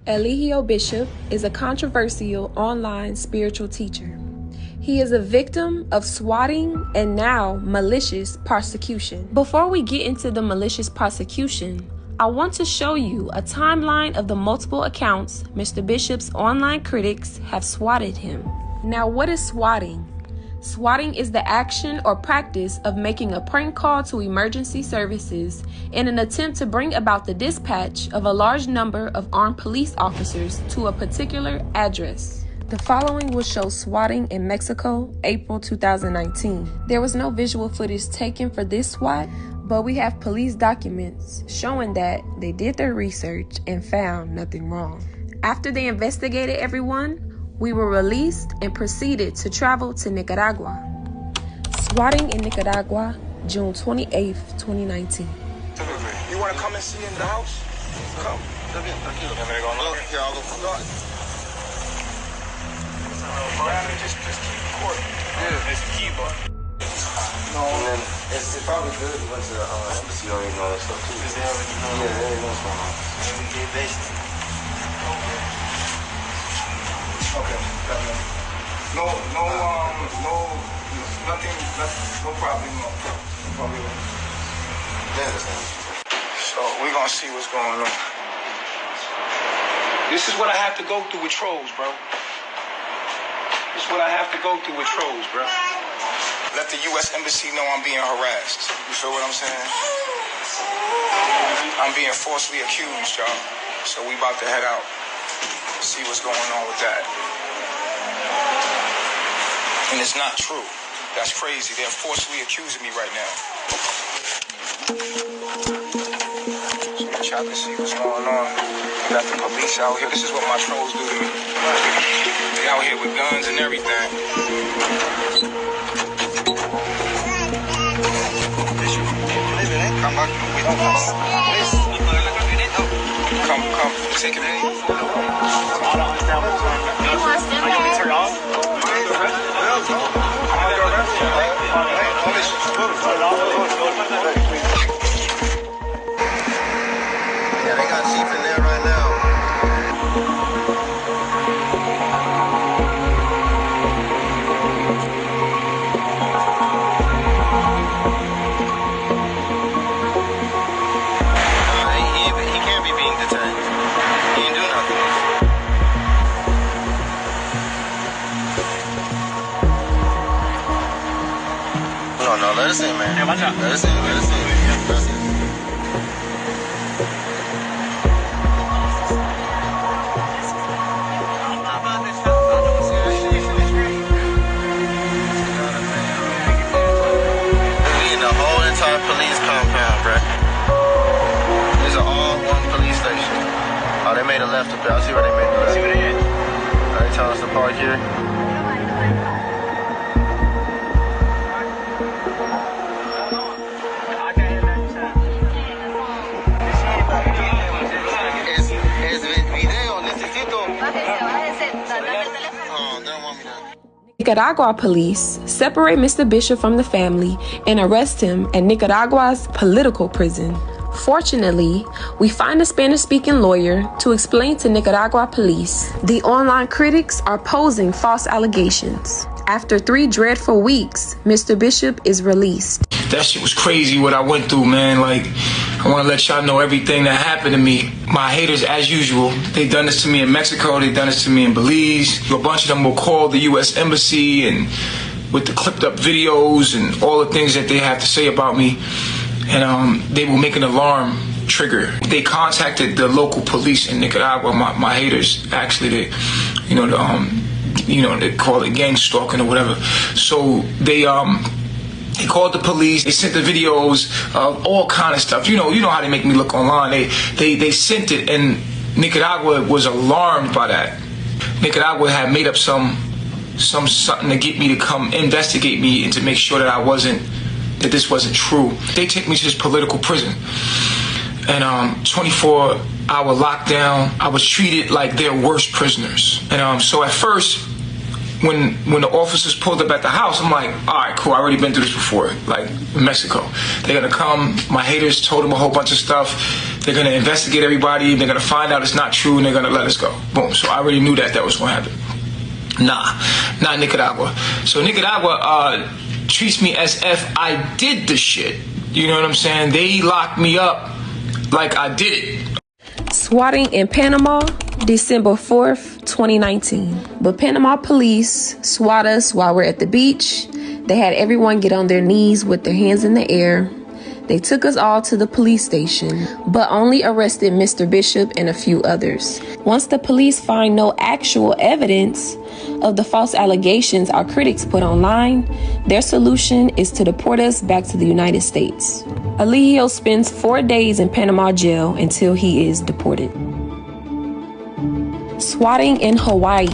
Eligio Bishop is a controversial online spiritual teacher. He is a victim of swatting and now malicious prosecution. Before we get into the malicious prosecution, I want to show you a timeline of the multiple accounts Mr. Bishop's online critics have swatted him. Now, what is swatting? Swatting is the action or practice of making a prank call to emergency services in an attempt to bring about the dispatch of a large number of armed police officers to a particular address. The following will show swatting in Mexico, April 2019. There was no visual footage taken for this SWAT, but we have police documents showing that they did their research and found nothing wrong. After they investigated everyone, we were released and proceeded to travel to Nicaragua. Swatting in Nicaragua, June 28, 2019. You want to come and see in the house? Come. Just keep court. Yeah. It's the keyboard. No, and then it's probably good to went to the embassy already know that stuff too. Because they already know. Yeah, they already know what's going on. And we get based. Okay. Nothing, no problem. So we're gonna see what's going on. This is what I have to go through with trolls, bro. This is what I have to go through with trolls, bro. Let the U.S. Embassy know I'm being harassed. You feel what I'm saying? I'm being falsely accused, y'all. So we about to head out. See what's going on with that. And it's not true. That's crazy. They're forcefully accusing me right now. So let's try to see what's going on. We got the police out here. This is what my trolls do to me. They out here with guns and everything. Come. Take it in. I don't understand what's going on. You want to stand there? Turn off? Yeah, they got Chief in there right now. He can't be being detained. He ain't do nothing. No, let us in, man. Yeah, watch out. Let us in. We in the whole entire police compound, bruh. These are all one police station. Oh, they made a left up there. I'll see where they made the left. See where they at? They telling us to park here. Nicaragua police separate Mr. Bishop from the family and arrest him at Nicaragua's political prison. Fortunately, we find a Spanish-speaking lawyer to explain to Nicaragua police the online critics are posing false allegations. After 3 dreadful weeks, Mr. Bishop is released. That shit was crazy what I went through, man. Like, I want to let y'all know everything that happened to me. My haters, as usual, they done this to me in Mexico, they done this to me in Belize. A bunch of them will call the U.S. Embassy and with the clipped up videos and all the things that they have to say about me. And they will make an alarm trigger. They contacted the local police in Nicaragua, my haters, actually, they call it gang stalking or whatever. So they called the police. They sent the videos of all kind of stuff. You know how they make me look online. They sent it, and Nicaragua was alarmed by that. Nicaragua had made up something to get me to come investigate me and to make sure that this wasn't true. They take me to this political prison, and 24-hour lockdown. I was treated like their worst prisoners. And so at first, when the officers pulled up at the house, I'm like, all right, cool, I already been through this before, like in Mexico. They're gonna come, my haters told them a whole bunch of stuff. They're going to investigate everybody. They're going to find out it's not true, and they're going to let us go. Boom. So I already knew that was going to happen. Nah, not Nicaragua. So Nicaragua treats me as if I did the shit. You know what I'm saying? They locked me up like I did it. Swatting in Panama, December 4th, 2019. But Panama police swat us while we're at the beach. They had everyone get on their knees with their hands in the air. They took us all to the police station, but only arrested Mr. Bishop and a few others. Once the police find no actual evidence of the false allegations our critics put online, their solution is to deport us back to the United States. Eligio spends 4 days in Panama jail until he is deported. Swatting in Hawaii,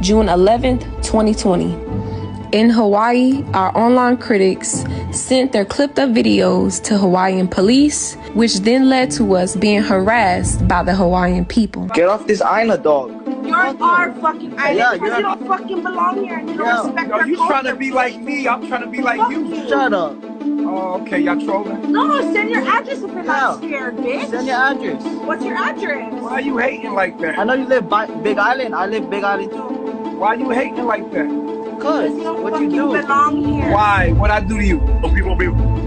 June 11th, 2020. In Hawaii, our online critics sent their clipped up videos to Hawaiian police, which then led to us being harassed by the Hawaiian people. Get off this island, dog. You're our fucking island because you don't fucking belong here and you don't respect our culture. You trying to be like me, I'm trying to be like you. Shut up. Oh, okay, y'all trolling? No, send your address if you're not scared, bitch. Send your address. What's your address? Why are you hating like that? I know you live Big Island. I live Big Island too. Why are you hating like that? Cause you don't what you fucking do? belong here. Why? What I do to you?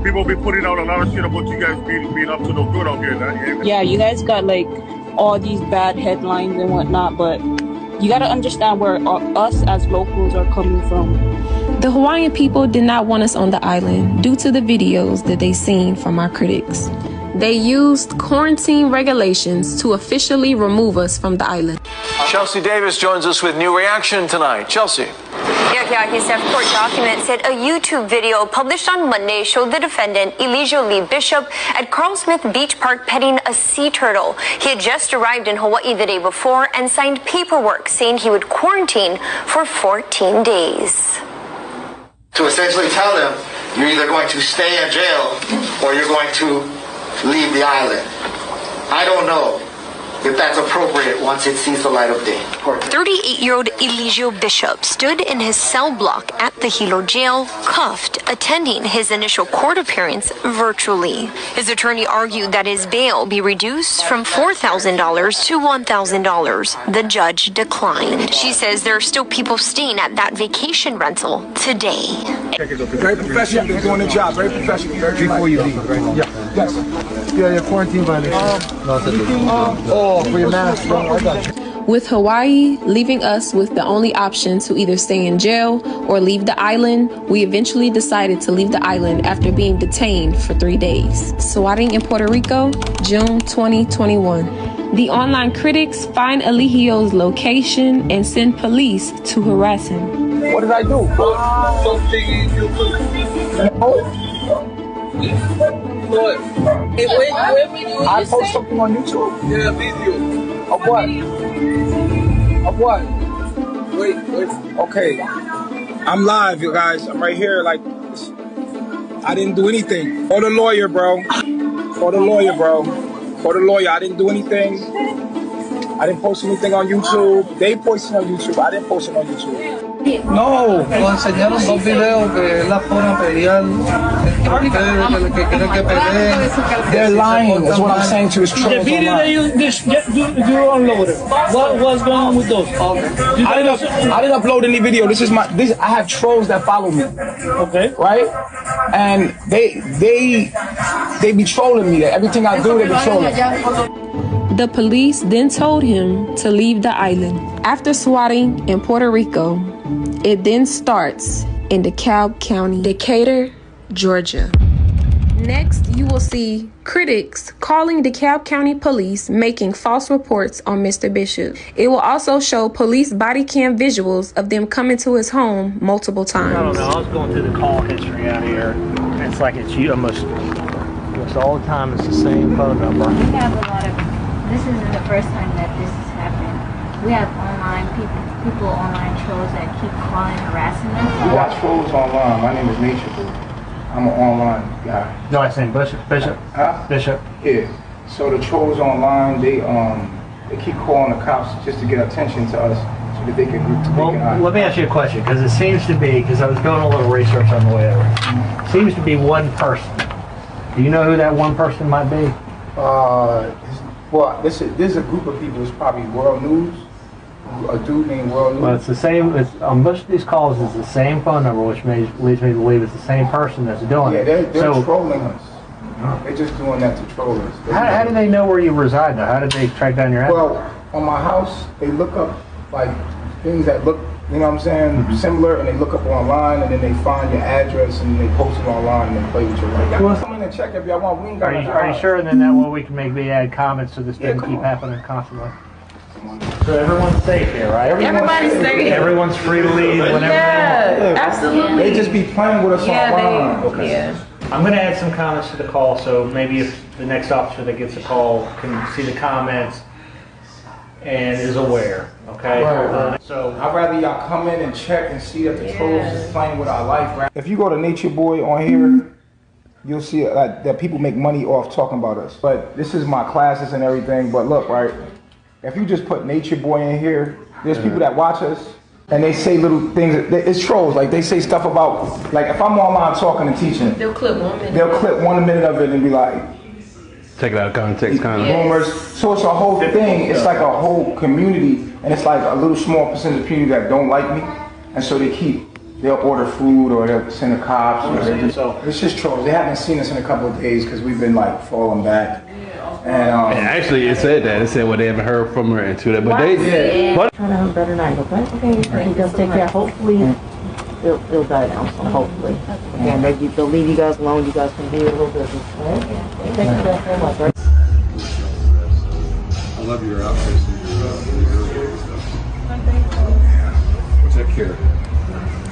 People be putting out a lot of shit about you guys being up to no good out here. Yeah, you guys got like all these bad headlines and whatnot, but you gotta understand where us as locals are coming from. The Hawaiian people did not want us on the island due to the videos that they seen from our critics. They used quarantine regulations to officially remove us from the island. Chelsea Davis joins us with new reaction tonight. Chelsea. Yeah, his court document said a YouTube video published on Monday showed the defendant, Eligio Bishop, at Carl Smith Beach Park petting a sea turtle. He had just arrived in Hawaii the day before and signed paperwork saying he would quarantine for 14 days. To essentially tell them, you're either going to stay in jail or you're going to leave the island. I don't know if that's appropriate once it sees the light of day. 38-year-old Eligio Bishop stood in his cell block at the Hilo jail, cuffed, attending his initial court appearance virtually. His attorney argued that his bail be reduced from $4,000 to $1,000. The judge declined. She says there are still people staying at that vacation rental today. Very professional, you're doing the job. Very professional. Before you leave, right? Yeah. Yes. Yeah, your quarantine violation. For your mask, bro. I got you. With Hawaii leaving us with the only option to either stay in jail or leave the island, we eventually decided to leave the island after being detained for 3 days. Swatting in Puerto Rico, June 2021. The online critics find Eligio's location and send police to harass him. What did I do? I post something on YouTube? Yeah, video. Of what? Of what? Wait. Okay. I'm live, you guys. I'm right here. Like, I didn't do anything. Call the lawyer, bro. Call the lawyer, bro. Call the lawyer. I didn't do anything. I didn't post anything on YouTube. They posted on YouTube. I didn't post it on YouTube. No. Nos enseñaron 2 videos que es la forma de pelear entre ustedes, que quieren que peleen. They're lying. That's what I'm saying to his trolls. The video that you unloaded. What's going on with those? I didn't upload any video. I have trolls that follow me. Okay. Right? And they be trolling me. Everything I do, they be trolling. The police then told him to leave the island. After swatting in Puerto Rico, it then starts in DeKalb County, Decatur, Georgia. Next, you will see critics calling DeKalb County police making false reports on Mr. Bishop. It will also show police body cam visuals of them coming to his home multiple times. I don't know, I was going through the call history out here. It's like it's almost all the time it's the same phone number. We have a lot of, this isn't the first time that this has happened. We have online people online trolls that keep calling, harassing us. We got trolls online. My name is Natureboy. I'm an online guy. No, I saying Bishop. Huh? Bishop. Yeah. So the trolls online, they keep calling the cops just to get attention to us so that they can. Well, let me ask you a question, because it seems to be, because I was doing a little research on the way over. It seems to be one person. Do you know who that one person might be? His Well, this is a group of people. It's probably World News. A dude named World News. Well, it's the same. It's on most of these calls. It's the same phone number, which leads me to believe it's the same person that's doing it. Yeah, they're trolling us. They're just doing that to troll us. How do they know where you reside, though? How did they track down your address? Well, on my house, they look up like things that look, you know what I'm saying, similar, and they look up online, and then they find your address, and they post it online, and they play with you. Like, y'all come in and check if y'all want. We ain't got Are you sure then that way we can maybe add comments so this doesn't keep happening constantly? So everyone's safe here, right? Everybody's safe. Everyone's free to leave whenever they want. Absolutely. They just be playing with us online. Okay. Yeah. I'm going to add some comments to the call, so maybe if the next officer that gets a call can see the comments and is aware, okay? Right. So I'd rather y'all come in and check and see that the trolls is playing with our life, right? If you go to Natureboy on here, you'll see that people make money off talking about us. But this is my classes and everything, but look, right? If you just put Natureboy in here, there's people that watch us, and they say little things. It's trolls. Like, they say stuff about, like, if I'm online talking and teaching, They'll clip 1 minute. They'll clip 1 minute of it and be like, take it out of context, kind of. Rumors. So it's a whole thing. It's like a whole community, and it's like a little small percentage of people that don't like me, and so they'll order food or they'll send the cops. It's just trolls. They haven't seen us in a couple of days because we've been like falling back. And actually, it said that. It said, well, they haven't heard from her into that, but they did. Trying to have a better night, okay? He does take care. Hopefully, it'll die down. So hopefully, again, they'll leave you guys alone. You guys can do a little business. Right? Thank you guys so much. Right? I love your outfits and your take care.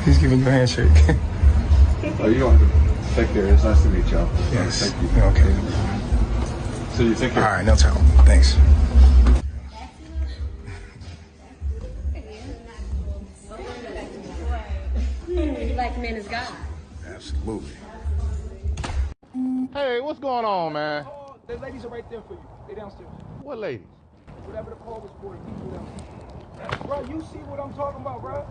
He's giving you a handshake. Oh, you don't have to take care. It's nice to meet y'all. Yes. Thank you. Okay. So you take care. All right, no time. Thanks. Black man is God. Absolutely. Hey, what's going on, man? Oh, the ladies are right there for you. They downstairs. What ladies? Whatever the call was for, the people downstairs. Bro, you see what I'm talking about, bro?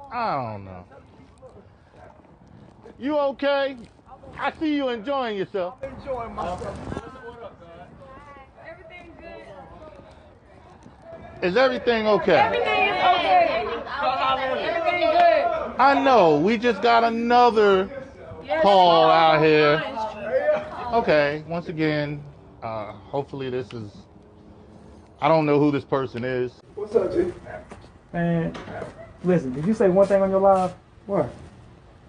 I don't know. You okay? I see you enjoying yourself. I'm enjoying myself. What up, man? Everything good? Is everything okay? Everything is okay. Everything good. I know. We just got another call out here. Okay. Once again, hopefully this is. I don't know who this person is. What's up, G? Man, listen, did you say one thing on your live? What?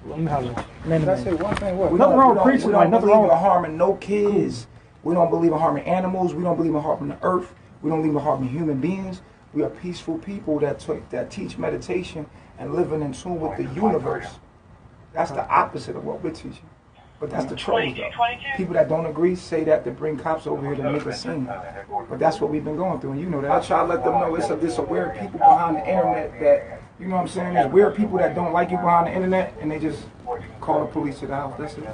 Let me holler. Did I say one thing? What? Nothing wrong with preaching. We Like, don't nothing believe wrong. in harming no kids. We don't believe in harming animals. We don't believe in harming the earth. We don't believe in harming human beings. We are peaceful people that teach meditation and living in tune with the universe. That's the opposite of what we're teaching. But that's the trolls, though. People that don't agree say that to bring cops over here to make a scene. But that's what we've been going through, and you know that. I try to let them know it's a weird people behind the internet that, you know what I'm saying, there's weird people that don't like you behind the internet, and they just call the police to the house. That's it. All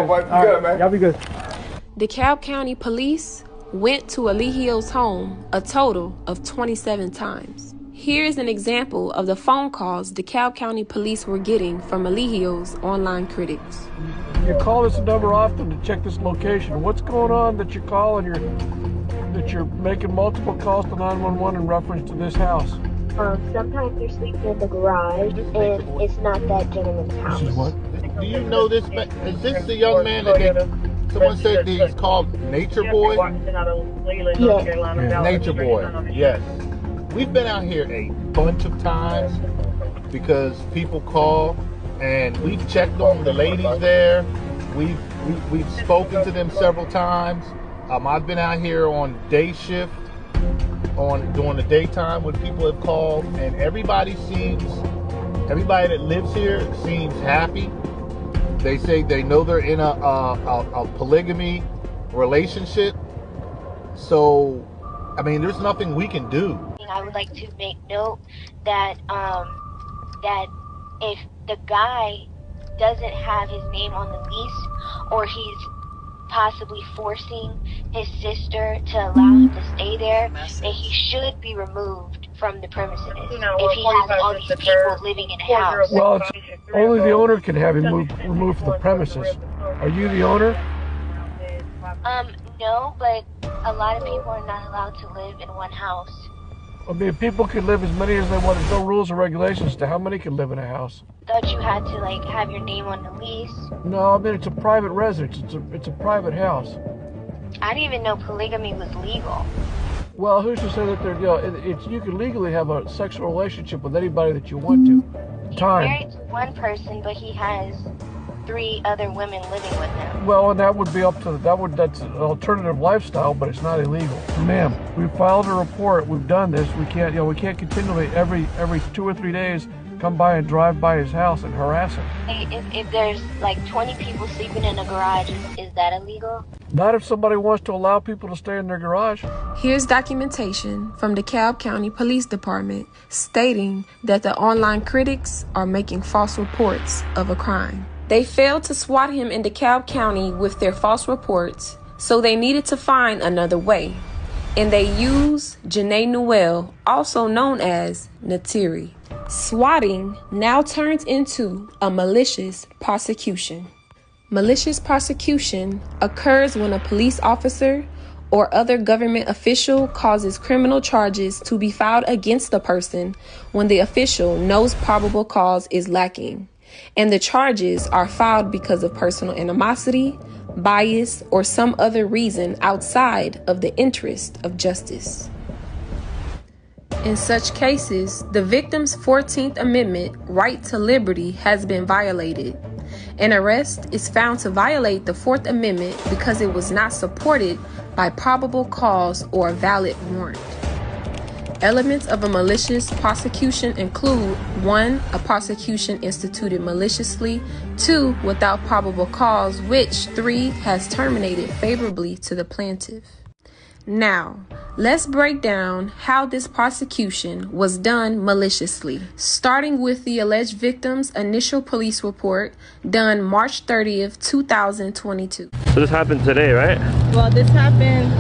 right, good, man. Y'all be good. DeKalb County Police went to Eligio's home a total of 27 times. Here's an example of the phone calls DeKalb County Police were getting from Eligio's online critics. You call this number often to check this location. What's going on that you're calling? That you're making multiple calls to 911 in reference to this house? Sometimes you're sleeping in the garage, and it's not that gentleman's house. This is what? Do you know this? Is this the young man that someone said he's called Natureboy? Yes. Natureboy, yes. We've been out here a bunch of times because people call, and we've checked on the ladies there. We've spoken to them several times. I've been out here on day shift, during the daytime when people have called, and everybody that lives here seems happy. They say they know they're in a polygamy relationship. So, I mean, there's nothing we can do. I would like to make note that that if the guy doesn't have his name on the lease, or he's possibly forcing his sister to allow him to stay there, that he should be removed from the premises if he has all these people living in a house. Well, only the owner can have him removed from the premises. Are you the owner? No, but a lot of people are not allowed to live in one house. I mean, people can live as many as they want. There's no rules or regulations to how many can live in a house. Thought you had to like have your name on the lease. No, I mean, it's a private residence. It's a private house. I didn't even know polygamy was legal. Well, who's to say that they're, you can legally have a sexual relationship with anybody that you want to. He's married to one person, but he has 3 other women living with him. Well, and that would be up to, that's an alternative lifestyle, but it's not illegal. Ma'am, we filed a report, we've done this, we can't continually every 2 or 3 days come by and drive by his house and harass him. Hey, if there's like 20 people sleeping in a garage, is that illegal? Not if somebody wants to allow people to stay in their garage. Here's documentation from DeKalb County Police Department stating that the online critics are making false reports of a crime. They failed to swat him in DeKalb County with their false reports, so they needed to find another way. And they used Janae Newell, also known as Natiri. Swatting now turns into a malicious prosecution. Malicious prosecution occurs when a police officer or other government official causes criminal charges to be filed against the person when the official knows probable cause is lacking, and the charges are filed because of personal animosity, bias, or some other reason outside of the interest of justice. In such cases, the victim's 14th Amendment right to liberty has been violated. An arrest is found to violate the 4th Amendment because it was not supported by probable cause or a valid warrant. Elements of a malicious prosecution include 1. A prosecution instituted maliciously, 2. Without probable cause, which 3. has terminated favorably to the plaintiff. Now, let's break down how this prosecution was done maliciously, starting with the alleged victim's initial police report done March 30th, 2022. So this happened today, right? Well, this happened,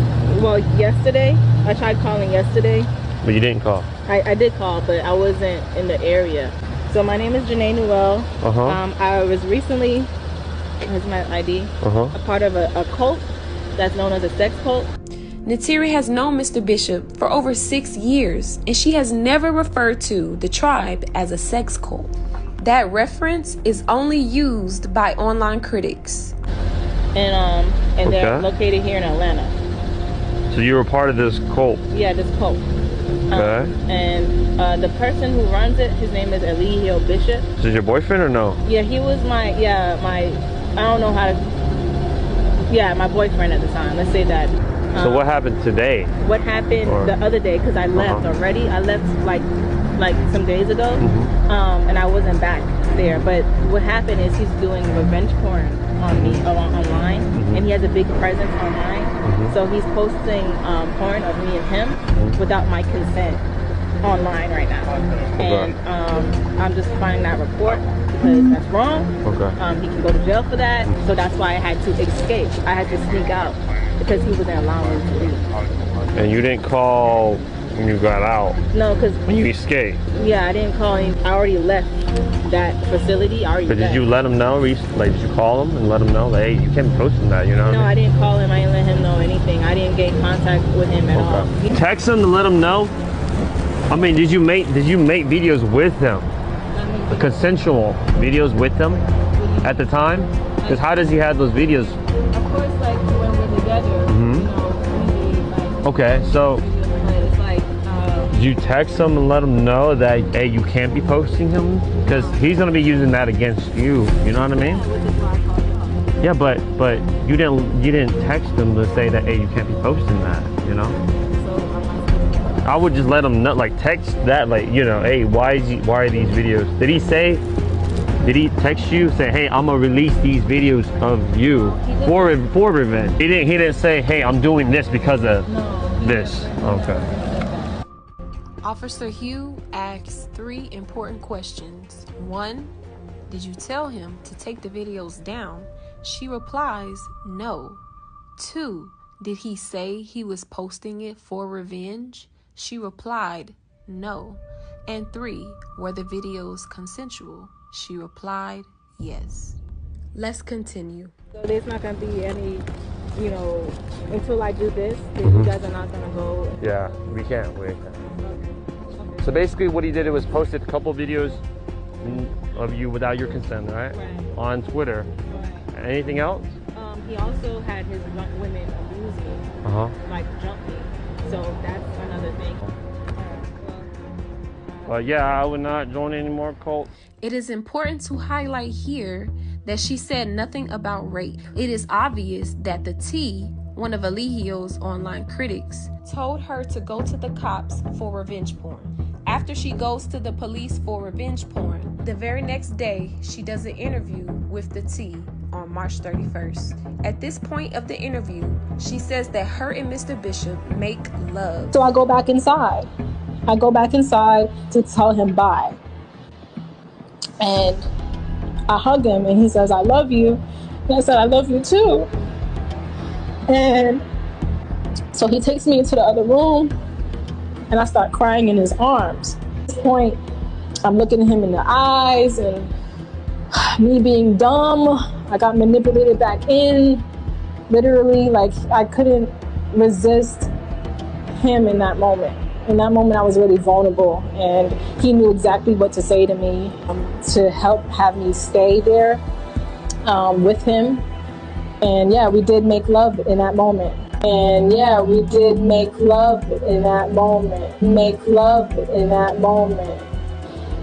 yesterday. I tried calling yesterday. But you didn't call? I did call, but I wasn't in the area. So my name is Janae Newell. I was recently, here's my ID, a part of a cult that's known as a sex cult. Natiri has known Mr. Bishop for over 6 years, and she has never referred to the tribe as a sex cult. That reference is only used by online critics. And they're located here in Atlanta. So you were part of this cult? Yeah, this cult. Okay. And the person who runs it, his name is Eligio Bishop. Is this your boyfriend or no? Yeah, he was my boyfriend at the time. Let's say that. So what happened today? What happened the other day, because I left already. I left like some days ago, and I wasn't back there. But what happened is he's doing revenge porn on me online, and he has a big presence online. So he's posting porn of me and him without my consent online right now. And I'm just filing that report because that's wrong. He can go to jail for that. So that's why I had to escape. I had to sneak out because he wasn't allowing me to leave. And you didn't call when you got out? No, because when you escaped? Yeah, I didn't call him. I already left that facility. But did you let him know? Did you call him and let him know, like, hey, you can't be posting that, you know? No, I didn't call him. I didn't let him know anything. I didn't get in contact with him at all. Text him to let him know? I mean, did you make videos with him? Consensual videos with them at the time? Because how does he have those videos? Of course, like when we're together, Okay, so did you text him and let him know that, hey, you can't be posting him? Because he's gonna be using that against you. You know what I mean? Yeah, but you didn't text him to say that, hey, you can't be posting that. You know? I would just let him know, like text that, like, you know, hey, why are these videos? Did he text you say, hey, I'm gonna release these videos of you for revenge? He didn't say, hey, I'm doing this because of this. Okay. Officer Hugh asks 3 important questions. 1, did you tell him to take the videos down? She replies, no. 2, did he say he was posting it for revenge? She replied, no. And 3, were the videos consensual? She replied, yes. Let's continue. So there's not going to be any you know, until I do this, then you guys are not gonna go. Yeah, we can't. So basically, what he did was posted a couple videos of you without your consent, right? On Twitter. Right. Anything else? He also had his women abuse me, like jump me. So that's another thing. But yeah, I would not join any more cults. It is important to highlight here that she said nothing about rape. It is obvious that the T, one of Eligio's online critics, told her to go to the cops for revenge porn. After she goes to the police for revenge porn, the very next day, she does an interview with the T on March 31st. At this point of the interview, she says that her and Mr. Bishop make love. So I go back inside. I go back inside to tell him bye. And I hug him and he says, I love you. And I said, I love you too. And so he takes me into the other room and I start crying in his arms. At this point, I'm looking at him in the eyes and me being dumb, I got manipulated back in. Literally, like I couldn't resist him in that moment. In that moment, I was really vulnerable and he knew exactly what to say to me to help have me stay there with him. And yeah, we did make love in that moment. And yeah, we did make love in that moment. Make love in that moment.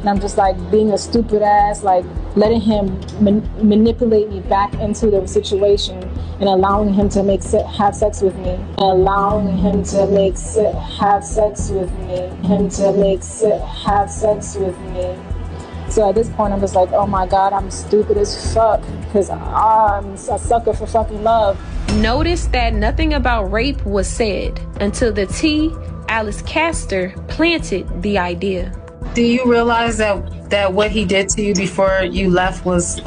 And I'm just like being a stupid ass, like letting him manipulate me back into the situation and allowing him to have sex with me. And allowing him to have sex with me. Have sex with me. So at this point, I'm just like, oh my God, I'm stupid as fuck because I'm a sucker for fucking love. Notice that nothing about rape was said until the T, Alice Castor, planted the idea. Do you realize that what he did to you before you left was,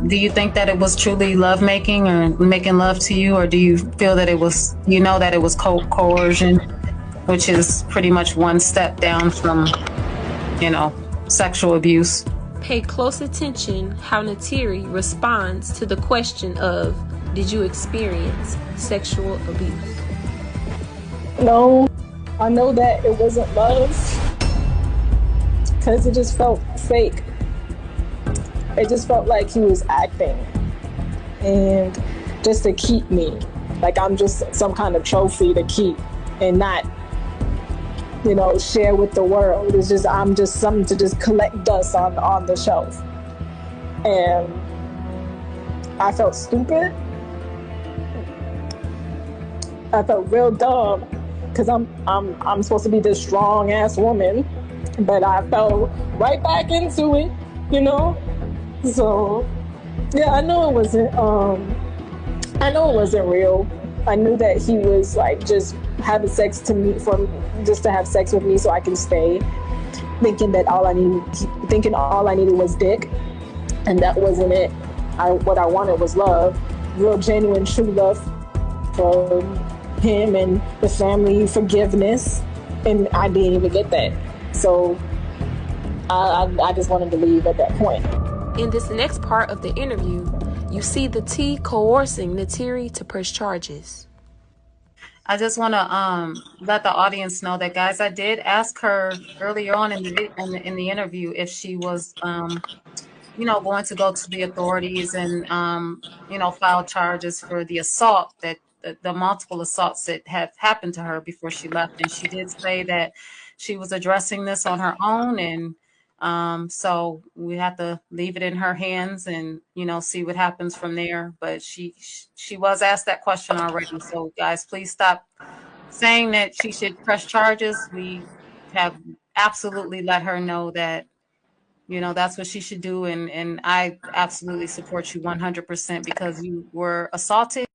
do you think that it was truly lovemaking or making love to you? Or do you feel that it was, that it was coercion, which is pretty much one step down from, sexual abuse? Pay close attention how Natiri responds to the question of, did you experience sexual abuse? No, I know that it wasn't love because it just felt fake. It just felt like he was acting and just to keep me, like I'm just some kind of trophy to keep and not, share with the world. It's just, I'm just something to just collect dust on the shelf. And I felt stupid. I felt real dumb because I'm supposed to be this strong ass woman, but I fell right back into it, So yeah, I know it wasn't real. I knew that he was like just having sex to me just to have sex with me so I can stay, thinking all I needed was dick, and that wasn't it. What I wanted was love, real genuine true love for him and the family, forgiveness, and I didn't even get that. So I just wanted to leave at that point. In this next part of the interview, you see the T coercing Natiri to press charges. I just want to let the audience know that, guys, I did ask her earlier on in the interview if she was, going to go to the authorities and, file charges for the assault that the multiple assaults that have happened to her before she left. And she did say that she was addressing this on her own. And so we have to leave it in her hands and, see what happens from there. But she was asked that question already. So guys, please stop saying that she should press charges. We have absolutely let her know that, that's what she should do. And I absolutely support you 100% because you were assaulted.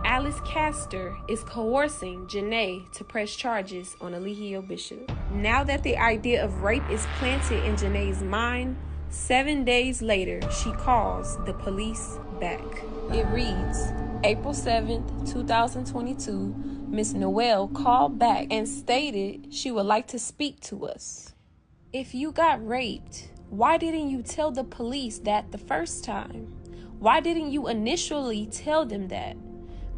Alice Castor is coercing Janae to press charges on Eligio Bishop. Now that the idea of rape is planted in Janae's mind, 7 days later, she calls the police back. It reads, April 7th, 2022, Miss Noel called back and stated she would like to speak to us. If you got raped, why didn't you tell the police that the first time? Why didn't you initially tell them that?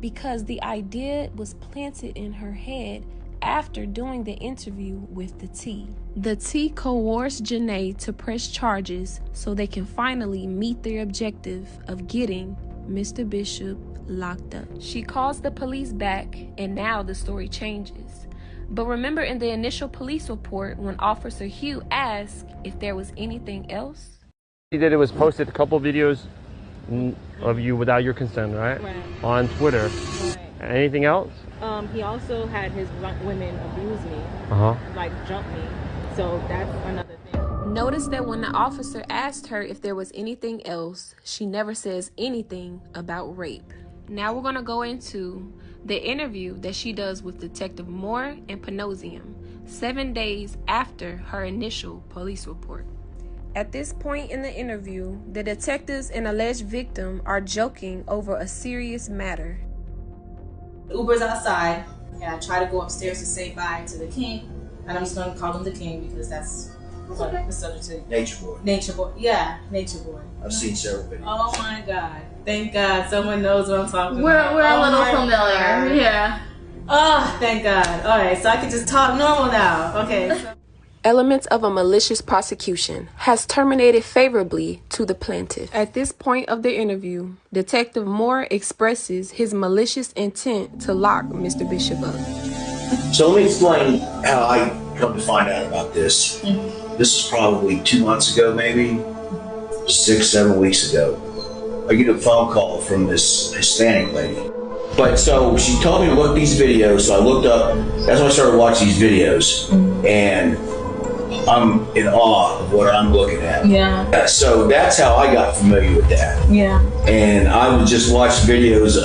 Because the idea was planted in her head after doing the interview with the T. The T coerced Janae to press charges so they can finally meet their objective of getting Mr. Bishop locked up. She calls the police back, and now the story changes. But remember in the initial police report when Officer Hugh asked if there was anything else? He did, it was posted a couple videos of you without your consent, right? On Twitter. Right. Anything else? He also had his women abuse me, like jump me. So that's another thing. Notice that when the officer asked her if there was anything else, she never says anything about rape. Now we're gonna go into the interview that she does with Detective Moore and Panosium 7 days after her initial police report. At this point in the interview, the detectives and alleged victim are joking over a serious matter. Uber's outside, and I try to go upstairs to say bye to the king, and I'm just going to call him the king because that's what the subject is. Natureboy. Natureboy. Yeah, Natureboy. I've seen several videos. Oh my God. Thank God someone knows what I'm talking We're about. a little my familiar. God. Yeah. Oh, thank God. All right, so I can just talk normal now. Okay. So. Elements of a malicious prosecution has terminated favorably to the plaintiff. At this point of the interview, Detective Moore expresses his malicious intent to lock Mr. Bishop up. So let me explain how I come to find out about this. This is probably 2 months ago, maybe 6, 7 weeks ago. I get a phone call from this Hispanic lady. But so she told me to look these videos, so I looked up, that's when I started watching these videos. And I'm in awe of what I'm looking at. Yeah. So that's how I got familiar with that. Yeah. And I would just watch videos,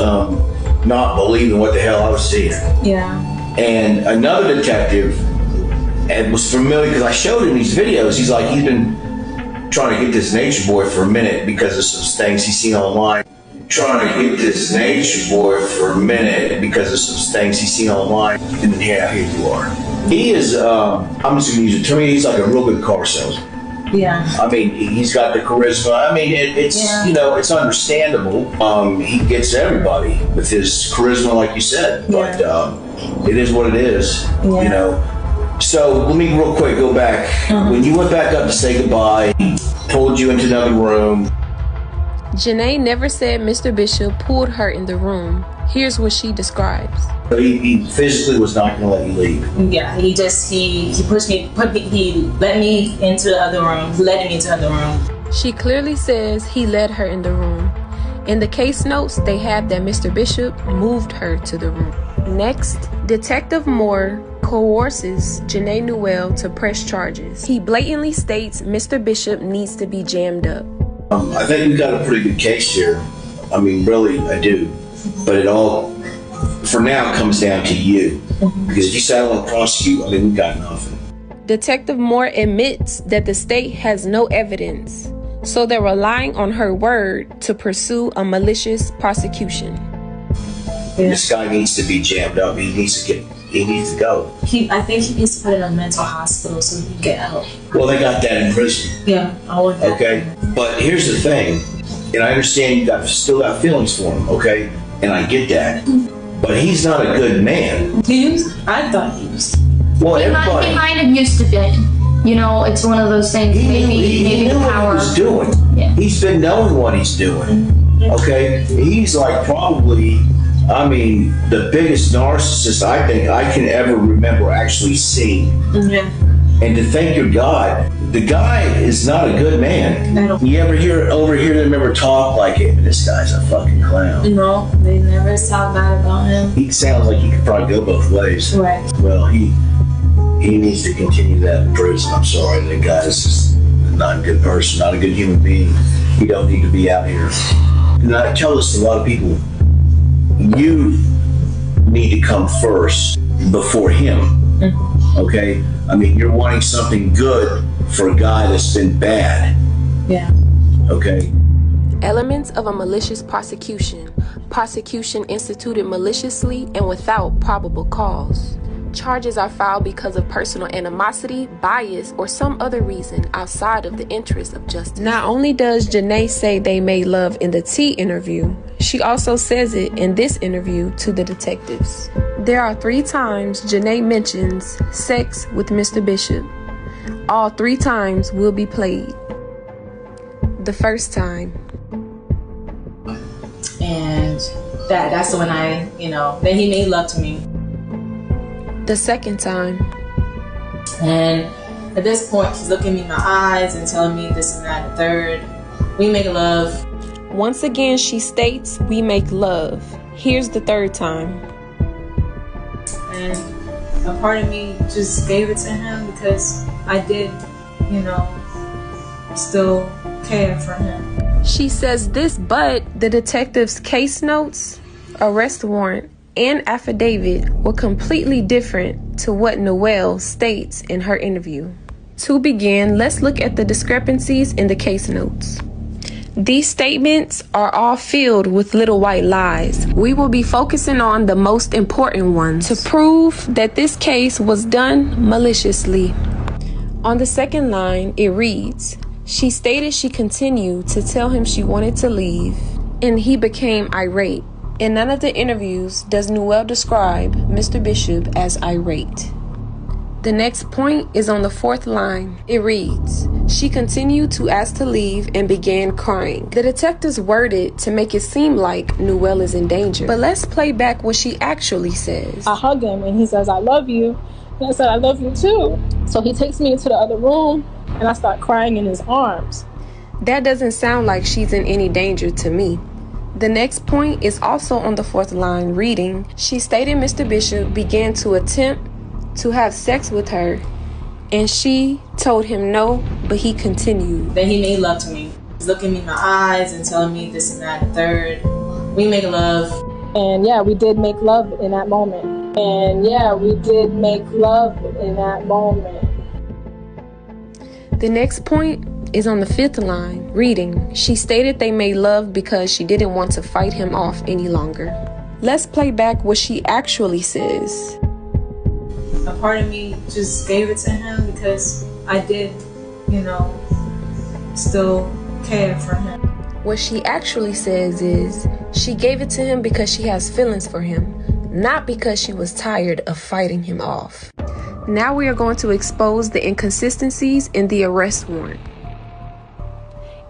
not believing what the hell I was seeing. Yeah. And another detective was familiar because I showed him these videos. He's like, he's been trying to get this Natureboy for a minute because of some things he's seen online. Trying to get this Natureboy for a minute because of some things he's seen online. And then here you are. He is, I'm just going to use it. To me, he's like a real good car salesman. Yeah. I mean, he's got the charisma. I mean, it's, you know, it's understandable. He gets everybody with his charisma, like you said. But it is what it is, you know. So let me real quick go back. When you went back up to say goodbye, he pulled you into another room. Janae never said Mr. Bishop pulled her in the room. Here's what she describes. But he physically was not going to let you leave. Yeah, he pushed me, he let me into the other room, led me into the other room. She clearly says he led her in the room. In the case notes, they have that Mr. Bishop moved her to the room. Next, Detective Moore coerces Janae Newell to press charges. He blatantly states Mr. Bishop needs to be jammed up. I think we've got a pretty good case here. I mean, really, I do. But it all, for now, comes down to you. Because if you say I want to prosecute, I mean, we've got nothing. Detective Moore admits that the state has no evidence, so they're relying on her word to pursue a malicious prosecution. This guy needs to be jammed up. He needs to go. I think he needs to put in a mental hospital so he can get out. Well, they got that in prison. Yeah, I want that. Okay, but here's the thing, and I understand you still got feelings for him, okay? And I get that, but he's not a good man. I thought he was. Well, he kind of used to be. You know, it's one of those things. Maybe the power. What he's doing. Yeah. He's been knowing what he's doing. Okay, he's like probably, I mean, the biggest narcissist I think I can ever remember actually seeing. Yeah. And to thank your God, the guy is not a good man. You ever overhear them ever talk like, hey, this guy's a fucking clown? No, they never talk bad about him. He sounds like he could probably go both ways. Right. Well, he needs to continue that in prison. I'm sorry, that guy is just not a good person, not a good human being. He don't need to be out here. And I tell this to a lot of people, you need to come first before him. Okay? I mean, you're wanting something good for a guy that's been bad. Yeah. Okay? Elements of a malicious prosecution. Prosecution instituted maliciously and without probable cause. Charges are filed because of personal animosity, bias, or some other reason outside of the interest of justice. Not only does Janae say they made love in the T interview, she also says it in this interview to the detectives. There are 3 times Janae mentions sex with Mr. Bishop. All 3 times will be played. The first time. And that's when then he made love to me. The second time. And at this point, he's looking me in my eyes and telling me this and that and the third. We make love. Once again, she states we make love. Here's the third time. And a part of me just gave it to him because I did, still care for him. She says this, but the detective's case notes, arrest warrant, and affidavit were completely different to what Noelle states in her interview. To begin, let's look at the discrepancies in the case notes. These statements are all filled with little white lies. We will be focusing on the most important ones to prove that this case was done maliciously. On the second line, it reads, she stated she continued to tell him she wanted to leave, and he became irate. In none of the interviews does Noelle describe Mr. Bishop as irate. The next point is on the 4th line. It reads, she continued to ask to leave and began crying. The detectives worded to make it seem like Noelle is in danger. But let's play back what she actually says. I hug him and he says, I love you. And I said, I love you too. So he takes me into the other room and I start crying in his arms. That doesn't sound like she's in any danger to me. The next point is also on the 4th line, reading, she stated Mr. Bishop began to attempt to have sex with her, and she told him no, but he continued. Then he made love to me. He's looking me in my eyes and telling me this and that and the third. We make love. And yeah, we did make love in that moment. The next point is on the 5th line, reading, she stated they made love because she didn't want to fight him off any longer. Let's play back what she actually says. A part of me just gave it to him because I did, still care for him. What she actually says is she gave it to him because she has feelings for him, not because she was tired of fighting him off. Now we are going to expose the inconsistencies in the arrest warrant.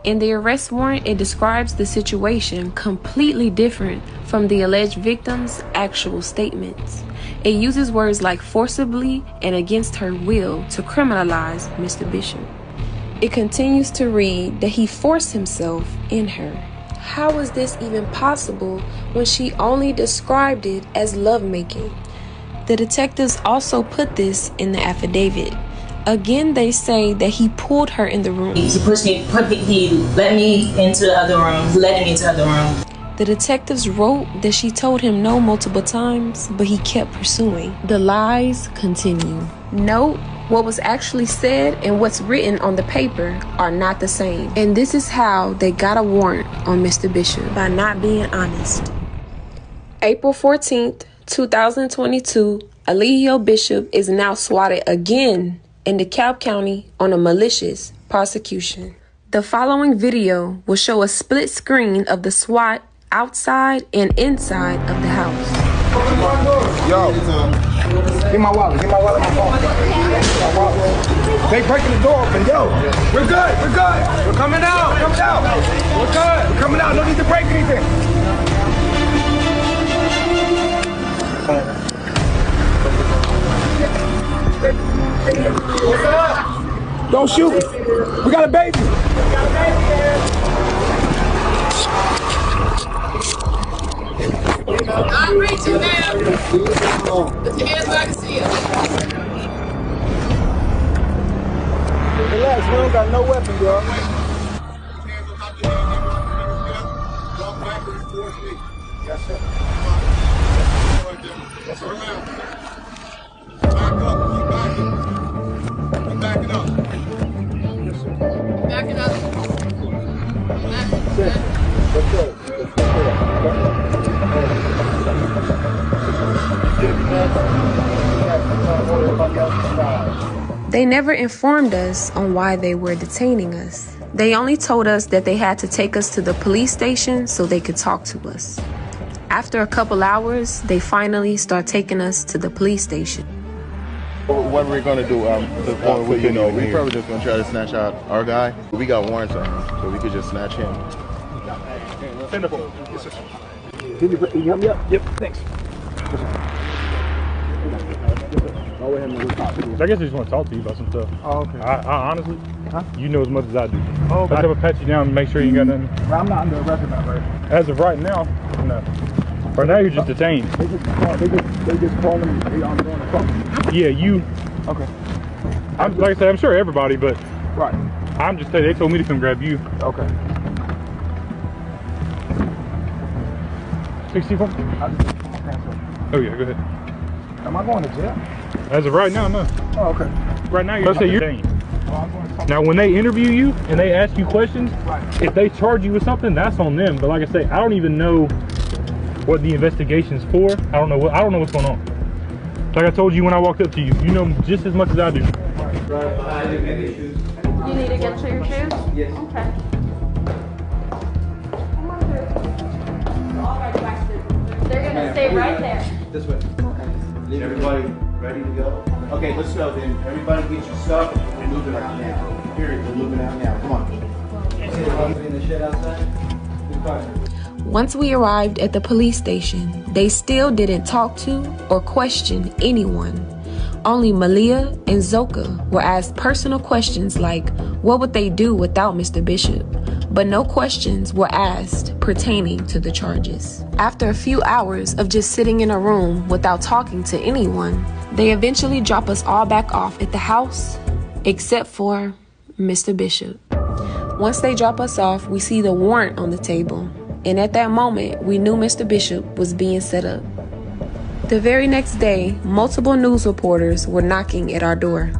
In the arrest warrant, it describes the situation completely different from the alleged victim's actual statements. It uses words like forcibly and against her will to criminalize Mr. Bishop. It continues to read that he forced himself in her. How is this even possible when she only described it as lovemaking? The detectives also put this in the affidavit. Again, they say that he pulled her in the room. He pushed me, he let me into the other room, letting me into the other room. The detectives wrote that she told him no multiple times, but he kept pursuing. The lies continue. Note, what was actually said and what's written on the paper are not the same. And this is how they got a warrant on Mr. Bishop, by not being honest. April 14th, 2022, Eligio Bishop is now swatted again in DeKalb County on a malicious prosecution. The following video will show a split screen of the SWAT outside and inside of the house. Yo, get my wallet, my phone. They breaking the door open, yo. We're good. We're coming out, We're good. We're coming out, no need to break anything. What's up? Don't shoot. We got a baby. I'm reaching now. Put your hands so I can see you. Relax, we don't got no weapon, y'all. Yes, sir. Yes, sir. Backing up. Backing up. They never informed us on why they were detaining us. They only told us that they had to take us to the police station so they could talk to us. After a couple hours, they finally start taking us to the police station. What are we going to do? We probably just going to try to snatch out our guy. We got warrants on him, so we could just snatch him. Send the phone. Yes, sir. Can you help me up? Yep, thanks. I guess I just want to talk to you about some stuff. Oh, okay. I honestly, you know as much as I do. Oh, okay. I just have to pat you down and make sure you ain't got nothing. I'm not under arrest now, right? As of right now, no. Right now you're just detained. They just call them. They on the phone. Yeah, you. Okay. Like I said, I'm sure everybody, but right. I'm just saying they told me to come grab you. Okay. 64? Oh yeah, go ahead. Am I going to jail? As of right now, no. Oh, okay. Right now you're detained. Now when they interview you and they ask you questions, if they charge you with something, that's on them. But like I say, I don't even know what the investigation's for. I don't know what's going on. Like I told you when I walked up to you, you know just as much as I do. You need to get to your shoes? Yes. Okay. They're gonna stay right there. This way. Is everybody ready to go? Okay, let's go then. Everybody get your stuff. We're moving out now. Period. We're moving out now. Come on. Once we arrived at the police station, they still didn't talk to or question anyone. Only Malia and Zoka were asked personal questions like, what would they do without Mr. Bishop? But no questions were asked pertaining to the charges. After a few hours of just sitting in a room without talking to anyone, they eventually drop us all back off at the house, except for Mr. Bishop. Once they drop us off, we see the warrant on the table. And at that moment, we knew Mr. Bishop was being set up. The very next day, multiple news reporters were knocking at our door.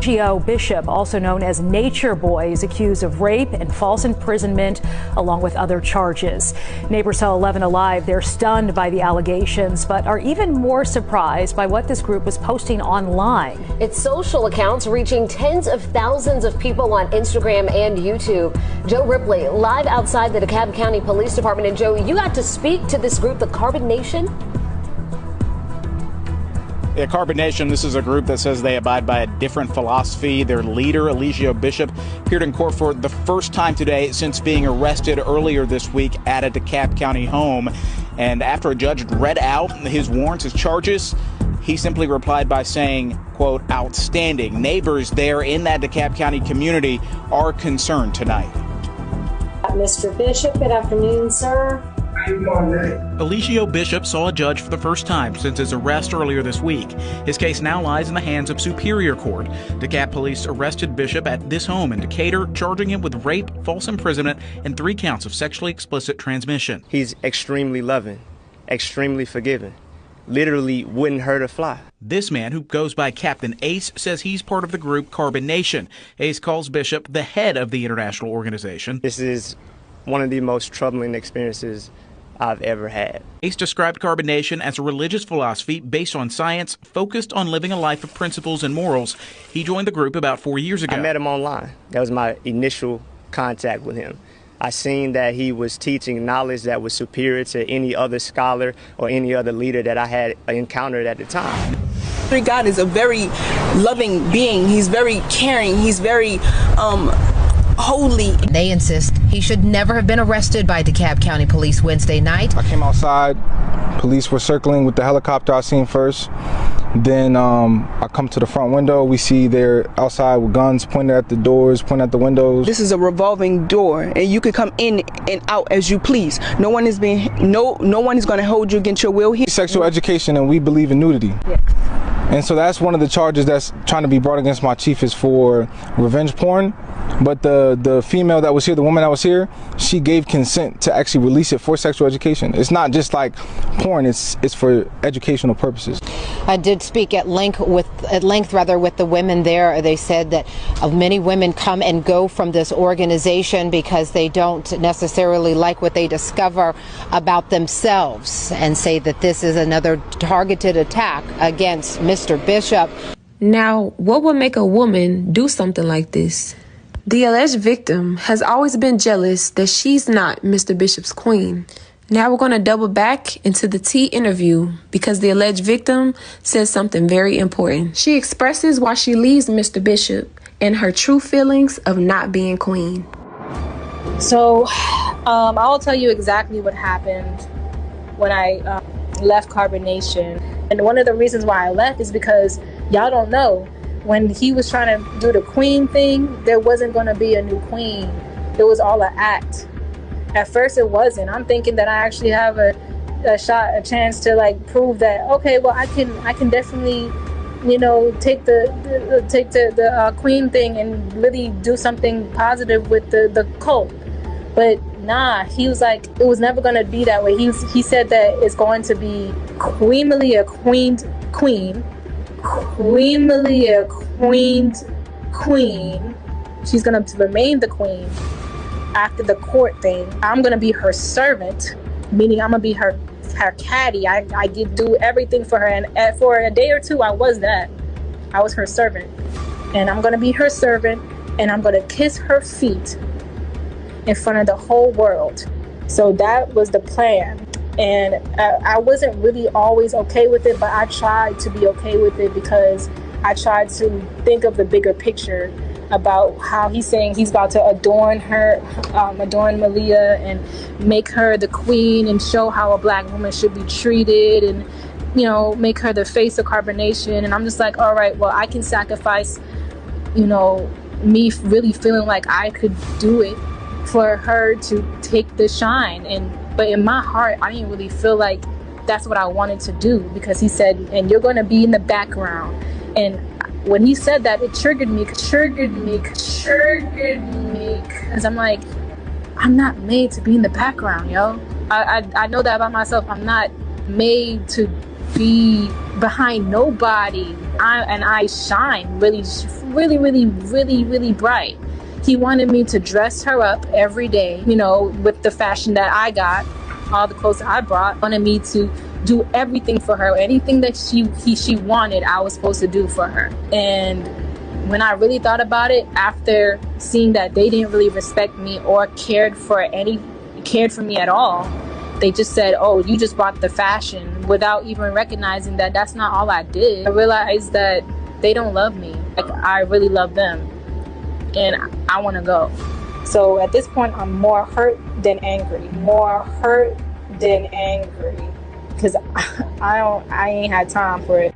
Eligio Bishop, also known as Natureboy, is accused of rape and false imprisonment, along with other charges. Neighbors tell 11 Alive they're stunned by the allegations, but are even more surprised by what this group was posting online. Its social accounts reaching tens of thousands of people on Instagram and YouTube. Joe Ripley, live outside the DeKalb County Police Department. And Joe, you got to speak to this group, the Carbon Nation? Yeah, Carbon Nation, this is a group that says they abide by a different philosophy. Their leader, Eligio Bishop, appeared in court for the first time today since being arrested earlier this week at a DeKalb County home. And after a judge read out his warrants, his charges, he simply replied by saying, quote, outstanding. Neighbors there in that DeKalb County community are concerned tonight. Mr. Bishop, good afternoon, sir. Eligio Bishop saw a judge for the first time since his arrest earlier this week. His case now lies in the hands of Superior Court. DeKalb police arrested Bishop at this home in Decatur, charging him with rape, false imprisonment, and 3 counts of sexually explicit transmission. He's extremely loving, extremely forgiving. Literally wouldn't hurt a fly. This man, who goes by Captain Ace, says he's part of the group Carbon Nation. Ace calls Bishop the head of the international organization. This is one of the most troubling experiences I've ever had. Ace described Carbon Nation as a religious philosophy based on science, focused on living a life of principles and morals. He joined the group about 4 years ago. I met him online. That was my initial contact with him. I seen that he was teaching knowledge that was superior to any other scholar or any other leader that I had encountered at the time. God is a very loving being. He's very caring. He's very holy. They insist he should never have been arrested by DeKalb County Police Wednesday night. I came outside. Police were circling with the helicopter I seen first. Then I come to the front window. We see they're outside with guns pointed at the doors, pointing at the windows. This is a revolving door, and you can come in and out as you please. No one is no one is going to hold you against your will here. Sexual education, and we believe in nudity. Yeah. And so that's one of the charges that's trying to be brought against my chief, is for revenge porn. But the female that was here, the woman that was here, she gave consent to actually release it for sexual education. It's not just like porn, it's for educational purposes. I did speak at length with the women there. They said that many women come and go from this organization because they don't necessarily like what they discover about themselves, and say that this is another targeted attack against Mr. Bishop. Now, what would make a woman do something like this? The alleged victim has always been jealous that she's not Mr. Bishop's queen. Now we're going to double back into the T interview because the alleged victim says something very important. She expresses why she leaves Mr. Bishop and her true feelings of not being queen. So I'll tell you exactly what happened when I left Carbonation. And one of the reasons why I left is because y'all don't know, when he was trying to do the queen thing, there wasn't going to be a new queen. It was all an act. At first it wasn't. I'm thinking that I actually have a chance to like prove that, okay, well, I can definitely, you know, take the queen thing and really do something positive with the cult. But nah, he was like, it was never gonna be that way. He said that it's going to be Malia queen. She's gonna remain the queen after the court thing. I'm gonna be her servant, meaning I'm gonna be her caddy. I do everything for her, and for a day or two I was that. I was her servant, and I'm gonna be her servant, and I'm gonna kiss her feet in front of the whole world. So that was the plan, and I wasn't really always okay with it, but I tried to be okay with it because I tried to think of the bigger picture about how he's saying he's about to adorn Malia and make her the queen and show how a black woman should be treated, and, you know, make her the face of Carbonation. And I'm just like, all right, well, I can sacrifice, you know, me really feeling like I could do it for her to take the shine. But in my heart, I didn't really feel like that's what I wanted to do, because he said, and you're going to be in the background. And when he said that, it triggered me, because I'm like, I'm not made to be in the background, yo. I know that about myself. I'm not made to be behind nobody. I shine really bright. He wanted me to dress her up every day, you know, with the fashion that I got, all the clothes that I brought. Wanted me to do everything for her. Anything that she wanted, I was supposed to do for her. And when I really thought about it, after seeing that they didn't really respect me or cared for me at all, they just said, oh, you just brought the fashion, without even recognizing that that's not all I did. I realized that they don't love me. Like, I really love them, and I want to go. So at this point, I'm more hurt than angry. Because I ain't had time for it.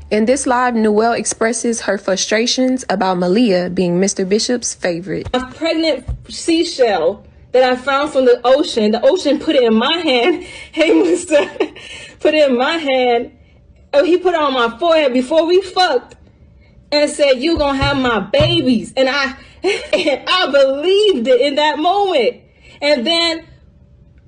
In this live, Noelle expresses her frustrations about Malia being Mr. Bishop's favorite. A pregnant seashell that I found from the ocean put it in my hand. Hey, mister, put it in my hand. Oh, he put it on my forehead before we fucked and said, you gonna have my babies. And I believed it in that moment. And then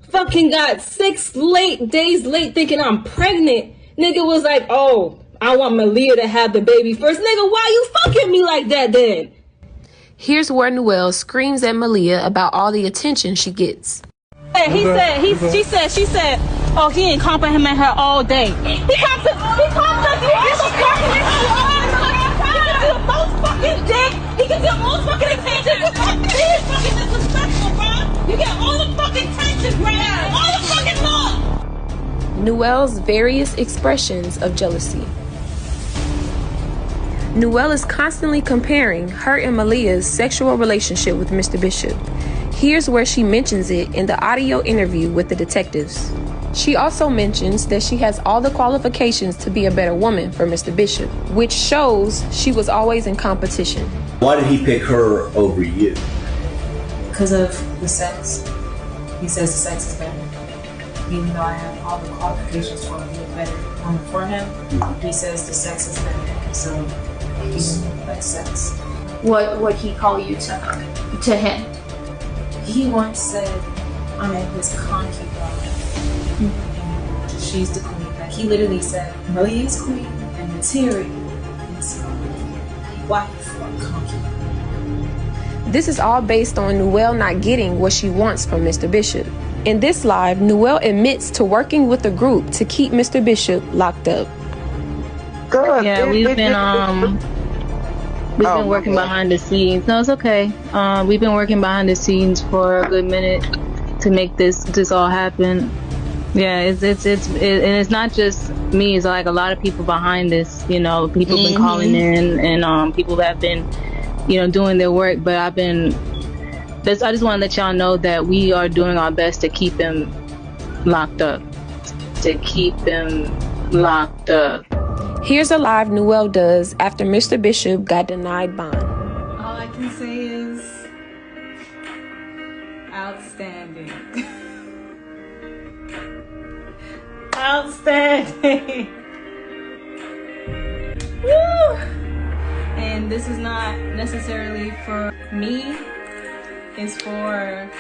fucking got 6 days late thinking I'm pregnant. Nigga was like, oh, I want Malia to have the baby first. Nigga, why you fucking me like that then? Here's where Noelle screams at Malia about all the attention she gets. She said, oh, he ain't complimenting her all day. He compliments you the most fucking dick. He can do the most fucking attention. He is fucking disrespectful, bro. You get all the fucking attention, bro. All the fucking love. Noelle's various expressions of jealousy. Noelle is constantly comparing her and Malia's sexual relationship with Mr. Bishop. Here's where she mentions it in the audio interview with the detectives. She also mentions that she has all the qualifications to be a better woman for Mr. Bishop, which shows she was always in competition. Why did he pick her over you? Because of the sex. He says the sex is better. Even though I have all the qualifications for a better woman for him, he says the sex is better. So he likes sex. What would he call you to him? He once said, I'm his concubine. She's the queen. Like, he literally said, Malia's queen and Materia is wife or concubine. This is all based on Noelle not getting what she wants from Mr. Bishop. In this live, Noelle admits to working with the group to keep Mr. Bishop locked up. good. Yeah, we've been working behind the scenes. No, it's okay. We've been working behind the scenes for a good minute to make this all happen. Yeah, and it's not just me. It's like a lot of people behind this. You know, people been calling in, and people have been, you know, doing their work. But I just want to let y'all know that we are doing our best to keep him locked up. Here's a live Noel does after Mr. Bishop got denied bond. All I can say is outstanding. Outstanding. Woo! And this is not necessarily for me, it's for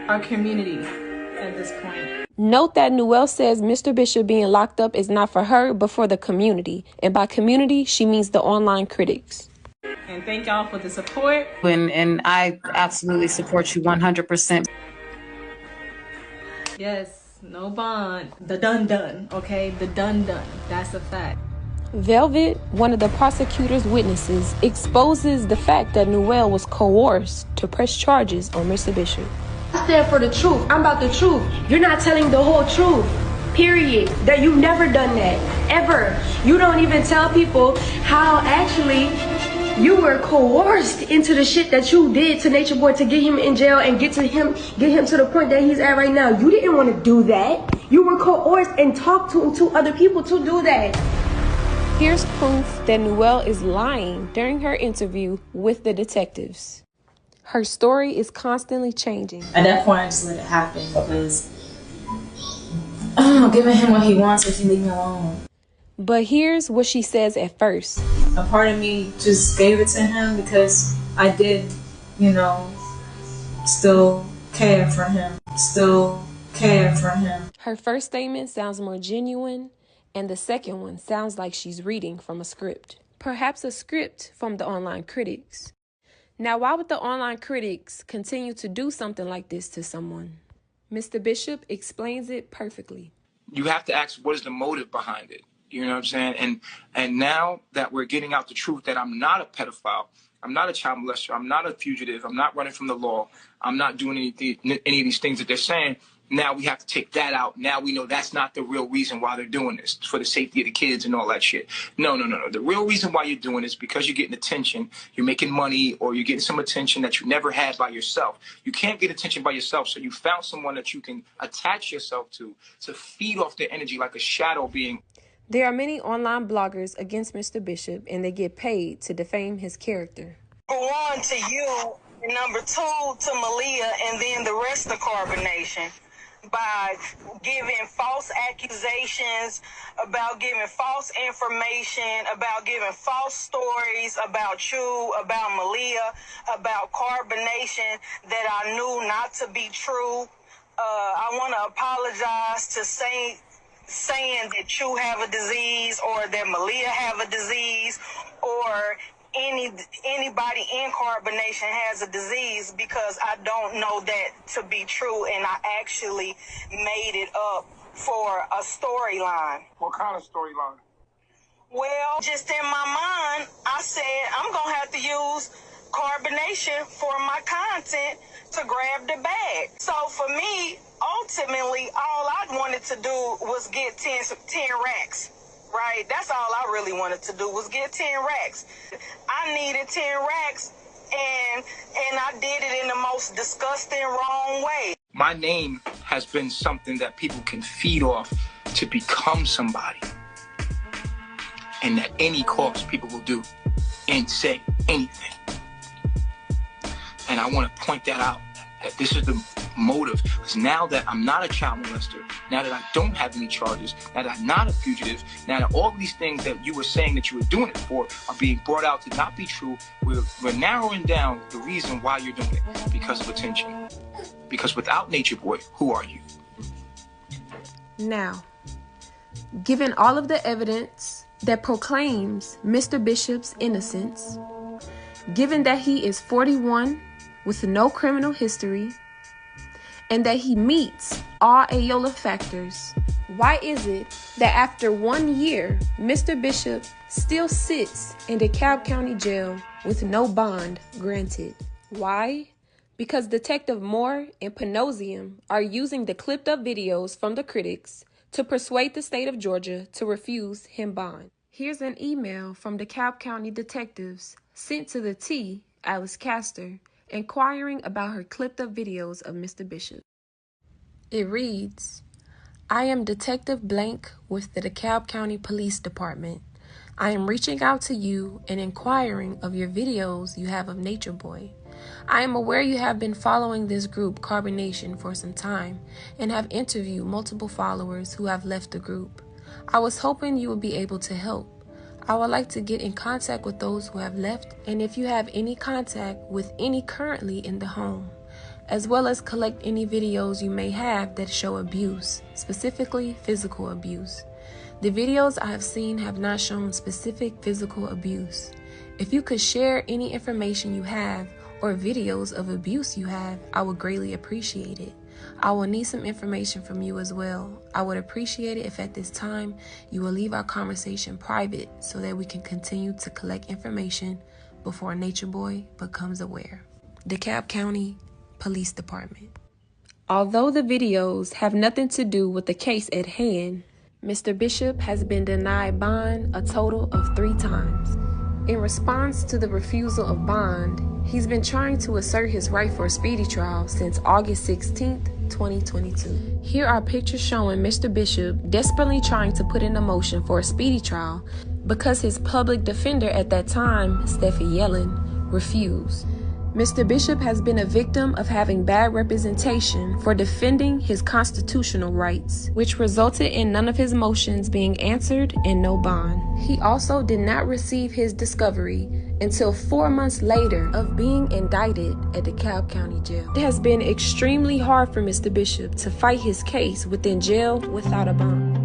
our community at this point. Note that Noel says Mr. Bishop being locked up is not for her, but for the community. And by community, she means the online critics. And thank y'all for the support. And I absolutely support you 100%. Yes, no bond. The done, okay? The done. That's a fact. Velvet, one of the prosecutor's witnesses, exposes the fact that Noel was coerced to press charges on Mr. Bishop. I stand for the truth. I'm about the truth. You're not telling the whole truth. Period. That you've never done that. Ever. You don't even tell people how actually you were coerced into the shit that you did to Natureboy to get him in jail and get him to the point that he's at right now. You didn't want to do that. You were coerced and talked to other people to do that. Here's proof that Noel is lying during her interview with the detectives. Her story is constantly changing. At that point, I just let it happen because I'm giving him what he wants if he leave me alone. But here's what she says at first. A part of me just gave it to him because I did, you know, still care for him. Her first statement sounds more genuine, and the second one sounds like she's reading from a script. Perhaps a script from the online critics. Now, why would the online critics continue to do something like this to someone? Mr. Bishop explains it perfectly. You have to ask, what is the motive behind it? You know what I'm saying? And now that we're getting out the truth that I'm not a pedophile, I'm not a child molester, I'm not a fugitive, I'm not running from the law, I'm not doing any of these things that they're saying. Now we have to take that out. Now we know that's not the real reason why they're doing this, for the safety of the kids and all that shit. No. The real reason why you're doing this is because you're getting attention, you're making money, or you're getting some attention that you never had by yourself. You can't get attention by yourself, so you found someone that you can attach yourself to feed off their energy like a shadow being. There are many online bloggers against Mr. Bishop, and they get paid to defame his character. Number one to you, and number two to Malia, and then the rest of Carbonation. By giving false accusations, about giving false information, about giving false stories about you, about Malia, about Carbonation that I knew not to be true. I want to apologize to saying that you have a disease or that Malia have a disease or anybody in Carbonation has a disease, because I don't know that to be true, and I actually made it up for a storyline. What kind of storyline? Well, just in my mind, I said I'm gonna have to use Carbonation for my content to grab the bag. So for me, ultimately, all I wanted to do was get 10 racks. Right, that's all I really wanted to do was get 10 racks. I needed 10 racks, and I did it in the most disgusting, wrong way. My name has been something that people can feed off to become somebody. And at any cost, people will do and say anything. And I want to point that out, that this is the motive. Because now that I'm not a child molester, now that I don't have any charges, now that I'm not a fugitive, now that all these things that you were saying that you were doing it for are being brought out to not be true, we're narrowing down the reason why you're doing it, because of attention. Because without Natureboy, who are you? Now, given all of the evidence that proclaims Mr. Bishop's innocence, given that he is 41 with no criminal history, and that he meets all Ayola factors, Why is it that after 1 year, Mr. Bishop still sits in DeKalb County Jail with no bond granted? Why? Because Detective Moore and Panosium are using the clipped up videos from the critics to persuade the state of Georgia to refuse him bond. Here's an email from DeKalb County detectives sent to the T, Alice Castor, inquiring about her clipped up videos of Mr. Bishop. It reads, I am Detective Blank with the DeKalb County Police Department. I am reaching out to you and inquiring of your videos you have of Natureboy. I am aware you have been following this group Carbonation for some time and have interviewed multiple followers who have left the group. I was hoping you would be able to help. I would like to get in contact with those who have left, and if you have any contact with any currently in the home, as well as collect any videos you may have that show abuse, specifically physical abuse. The videos I have seen have not shown specific physical abuse. If you could share any information you have or videos of abuse you have, I would greatly appreciate it. I will need some information from you as well. I would appreciate it if at this time you will leave our conversation private so that we can continue to collect information before Natureboy becomes aware. DeKalb County Police Department. Although the videos have nothing to do with the case at hand, Mr. Bishop has been denied bond a total of 3 times. In response to the refusal of bond, he's been trying to assert his right for a speedy trial since August 16th, 2022. Here are pictures showing Mr. Bishop desperately trying to put in a motion for a speedy trial because his public defender at that time, Steffi Yellen, refused. Mr. Bishop has been a victim of having bad representation for defending his constitutional rights, which resulted in none of his motions being answered and no bond. He also did not receive his discovery until 4 months later of being indicted at DeKalb County Jail. It has been extremely hard for Mr. Bishop to fight his case within jail without a bond.